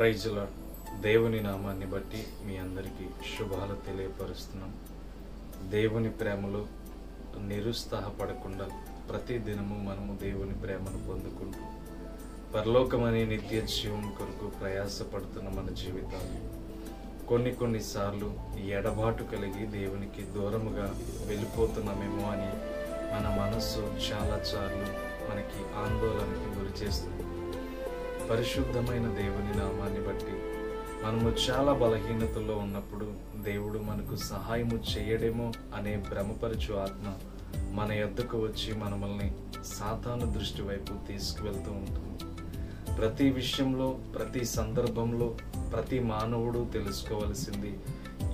Praise lord. దేవుని నామాన్ని బట్టి మీ అందరికీ శుభాలు తెలియపరుస్తున్నాం. దేవుని ప్రేమలో నిరుత్సాహపడకుండా ప్రతి దినము మనము దేవుని ప్రేమను పొందుకుంటూ పరలోకమనే నిత్య జీవం కొరకు ప్రయాసపడుతున్న మన జీవితాలు కొన్నిసార్లు ఎడబాటు కలిగి దేవునికి దూరముగా వెళ్ళిపోతున్నామేమో అని మన మనస్సు చాలాసార్లు మనకి ఆందోళనకి గురి చేస్తుంది. పరిశుద్ధమైన దేవుని నామాన్ని బట్టి మనము చాలా బలహీనతల్లో ఉన్నప్పుడు దేవుడు మనకు సహాయము చేయడేమో అనే భ్రమపరచు ఆత్మ మన యొద్దకు వచ్చి మనల్ని సాతాను దృష్టి వైపు తీసుకువెళ్తూ ఉంటుంది. ప్రతి విషయంలో, ప్రతి సందర్భంలో ప్రతి మానవుడు తెలుసుకోవలసింది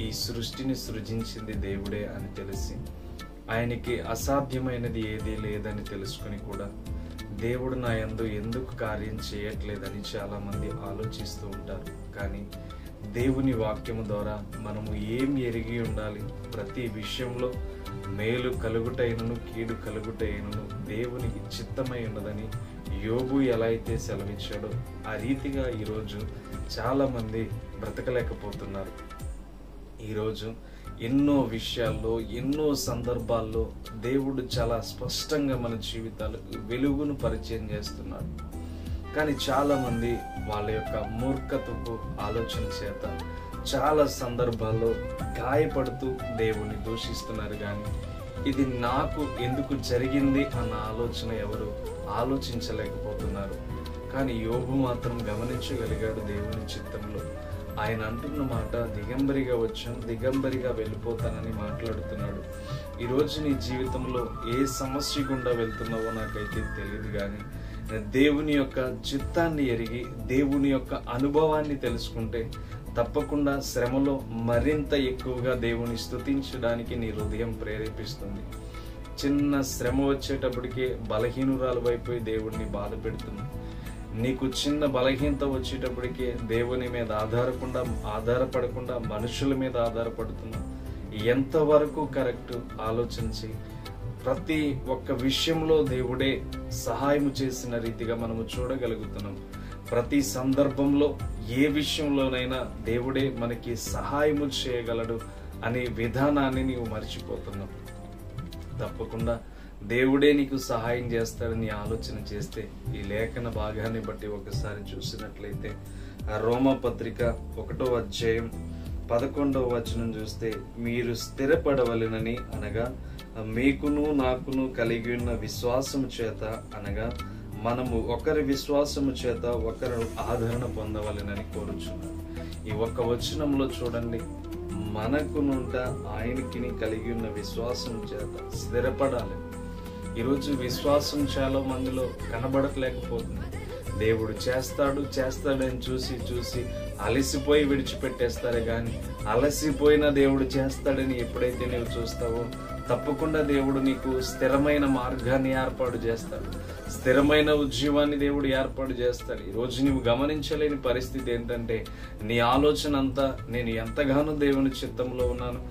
ఈ సృష్టిని సృజించింది దేవుడే అని తెలిసి ఆయనకి అసాధ్యమైనది ఏదీ లేదని తెలుసుకుని కూడా దేవుడు నా యందు ఎందుకు కార్యం చేయట్లేదని చాలా మంది ఆలోచిస్తూ ఉంటారు. కానీ దేవుని వాక్యము ద్వారా మనము ఏం ఎరిగి ఉండాలి? ప్రతి విషయంలో మేలు కలుగుటైనను కీడు కలుగుటైనను దేవునికి చిత్తమై ఉన్నదని యోబు ఎలా అయితే సెలవిచ్చాడో ఆ రీతిగా ఈరోజు చాలా మంది బ్రతకలేకపోతున్నారు. ఈరోజు ఎన్నో విషయాల్లో, ఎన్నో సందర్భాల్లో దేవుడు చాలా స్పష్టంగా మన జీవితాలకు వెలుగును పరిచయం చేస్తున్నాడు. కానీ చాలా మంది వాళ్ళ యొక్క మూర్ఖతపు ఆలోచన చేత చాలా సందర్భాల్లో గాయపడుతూ దేవుని దూషిస్తున్నారు. కానీ ఇది నాకు ఎందుకు జరిగింది అన్న ఆలోచన ఎవరు ఆలోచించలేకపోతున్నారు. కానీ యోబు మాత్రం గమనించగలిగాడు దేవుని చిత్తంలో. ఆయన అంటున్న మాట, దిగంబరిగా వచ్చాను, దిగంబరిగా వెళ్ళిపోతానని మాట్లాడుతున్నాడు. ఈరోజు నీ జీవితంలో ఏ సమస్య గుండా వెళ్తున్నావో నాకైతే తెలియదు. కానీ దేవుని యొక్క చిత్తాన్ని ఎరిగి దేవుని యొక్క అనుభవాన్ని తెలుసుకుంటే తప్పకుండా శ్రమలో మరింత ఎక్కువగా దేవుని స్తుతించడానికి నీ హృదయం ప్రేరేపిస్తుంది. చిన్న శ్రమ వచ్చేటప్పటికే బలహీనురాలు వైపు దేవుడిని బాధ పెడుతుంది. నీకు చిన్న బలహీనత వచ్చేటప్పటికే దేవుని మీద ఆధారపడకుండా మనుషుల మీద ఆధారపడుతున్నావు. ఎంతవరకు కరెక్ట్ ఆలోచించి ప్రతి ఒక్క విషయంలో దేవుడే సహాయం చేసిన రీతిగా మనము చూడగలుగుతున్నాం. ప్రతి సందర్భంలో ఏ విషయంలోనైనా దేవుడే మనకి సహాయము చేయగలడు అనే విధానాన్ని నీవు మర్చిపోతున్నావు. తప్పకుండా దేవుడే నీకు సహాయం చేస్తాడని ఆలోచన చేస్తే ఈ లేఖన భాగాన్ని బట్టి ఒకసారి చూసినట్లయితే రోమా పత్రిక 1వ అధ్యాయం 11వ వచనం చూస్తే, మీరు స్థిరపడవలెనని అనగా మీకును నాకును కలిగి ఉన్న విశ్వాసము చేత, అనగా మనము ఒకరి విశ్వాసము చేత ఒకరు ఆదరణ పొందవలెనని కోరుచున్నారు. ఈ ఒక్క వచనంలో చూడండి, మనకునుంట ఆయనకి కలిగి ఉన్న విశ్వాసం చేత స్థిరపడాలి. ఈరోజు విశ్వాసం చాలా మందిలో కనబడట్లేకపోతుంది. దేవుడు చేస్తాడని చూసి అలసిపోయి విడిచిపెట్టేస్తారు. కానీ అలసిపోయిన దేవుడు చేస్తాడని ఎప్పుడైతే నీవు చూస్తావో తప్పకుండా దేవుడు నీకు స్థిరమైన మార్గాన్ని ఏర్పాటు చేస్తాడు. స్థిరమైన ఉద్యోగాన్ని దేవుడు ఏర్పాటు చేస్తాడు. ఈరోజు నీవు గమనించలేని పరిస్థితి ఏంటంటే, నీ ఆలోచన అంతా నేను ఎంతగానో దేవుని చిత్తంలో ఉన్నాను,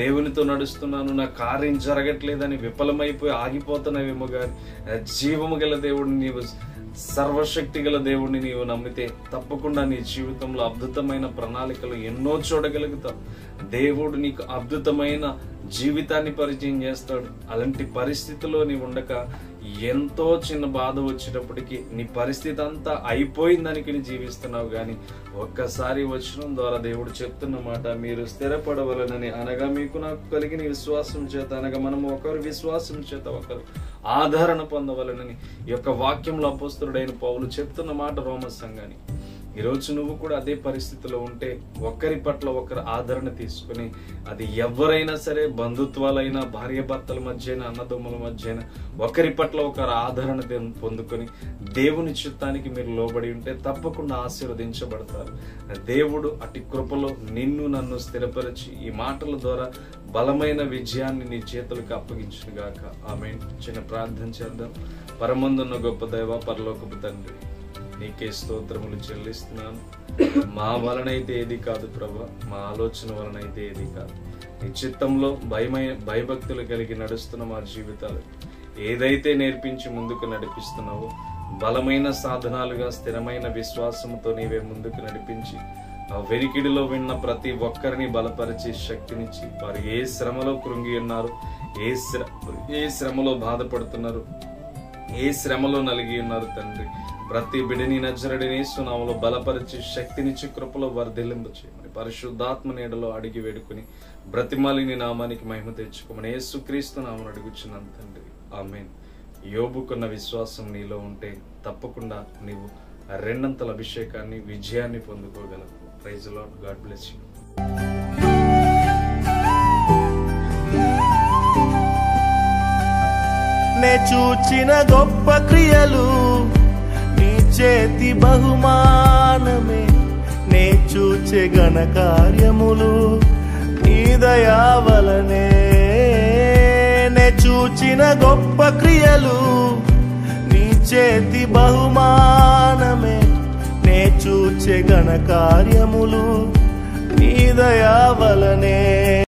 దేవునితో నడుస్తున్నాను, నా కార్యం జరగట్లేదని విఫలమైపోయి ఆగిపోతున్నావేమో. కానీ జీవము గల దేవుడిని నీవు, సర్వశక్తి గల దేవుడిని నీవు నమ్మితే తప్పకుండా నీ జీవితంలో అద్భుతమైన ప్రణాళికలు ఎన్నో చూడగలుగుతావు. దేవుడు నీకు అద్భుతమైన జీవితాన్ని పరిచయం చేస్తాడు. అలాంటి పరిస్థితిలో నీవు ఉండక ఎంతో చిన్న బాధ వచ్చేటప్పటికి నీ పరిస్థితి అంతా అయిపోయిందని నీ జీవిస్తున్నావు. కానీ ఒక్కసారి వచనం ద్వారా దేవుడు చెప్తున్న మాట, మీరు స్థిరపడవలనని అనగా మీకు నాకు కలిగిన విశ్వాసం చేత, అనగా మనము ఒకరు విశ్వాసం చేత ఒకరు ఆదరణ పొందవలనని ఈ యొక్క వాక్యంలో అపోస్తలుడైన పౌలు చెప్తున్న మాట రోమ సంఘానికి. ఈరోజు నువ్వు కూడా అదే పరిస్థితిలో ఉంటే ఒకరి పట్ల ఒకరు ఆదరణ తీసుకుని, అది ఎవరైనా సరే, బంధుత్వాలైనా, భార్య భర్తల మధ్యన, అన్నదమ్ముల మధ్యన ఒకరి పట్ల ఒకరు ఆదరణ పొందుకొని దేవుని చిత్తానికి మీరు లోబడి ఉంటే తప్పకుండా ఆశీర్వదించబడతారు. దేవుడు అటు కృపలో నిన్ను నన్ను స్థిరపరిచి ఈ మాటల ద్వారా బలమైన విజయాన్ని నీ చేతులకు అప్పగించుగాక. ఆమేన్. చిన్న ప్రార్థన చేద్దాం. పరమందున్న గొప్ప దైవ, పరలోకపు తండ్రి, నీకే స్తోత్రములు చెల్లిస్తున్నాను. మా వలనైతే ఏది కాదు ప్రభా, మా ఆలోచన వలనైతే ఏది కాదు. నీ చిత్తంలో భయభక్తులు కలిగి నడుస్తున్న మా జీవితాలు ఏదైతే నేర్పించి ముందుకు నడిపిస్తున్నావో బలమైన సాధనాలుగా స్థిరమైన విశ్వాసంతో నీవే ముందుకు నడిపించి ఆ వెనికిడిలో విన్న ప్రతి ఒక్కరిని బలపరిచి శక్తినిచ్చి వారు ఏ శ్రమలో కృంగి ఉన్నారు, ఏ శ్రమలో బాధపడుతున్నారు, ఏ శ్రమలో నలిగి ఉన్నారు తండ్రి, ప్రతి బిడ్డని నజరుడిని యేసు నామములో బలపరిచి శక్తినిచ్చి కృపలో వర్ధిల్లింపు చేయమని పరిశుద్ధాత్మ నీడలో అడిగి వేడుకుని బ్రతిమాలి నీ నామానికి మహిమ తెచ్చుకోమని యేసుక్రీస్తు నామమున అడుగుచున్నాను తండ్రి, ఆమేన్. యోబుకున్న విశ్వాసం నీలో ఉంటే తప్పకుండా నీవు రెండంతల అభిషేకాన్ని, విజయాన్ని పొందుకోగలవు. Praise the lord. God bless you. నే చూచిన గొప్ప క్రియలు నీ చేతి బహుమానమే, నే చూచే ఘన కార్యములు నీ దయా వలనే. నే చూచిన గొప్ప క్రియలు నీ చేతి బహుమానమే, నే చూచే ఘన కార్యములు నీ దయా వలనే.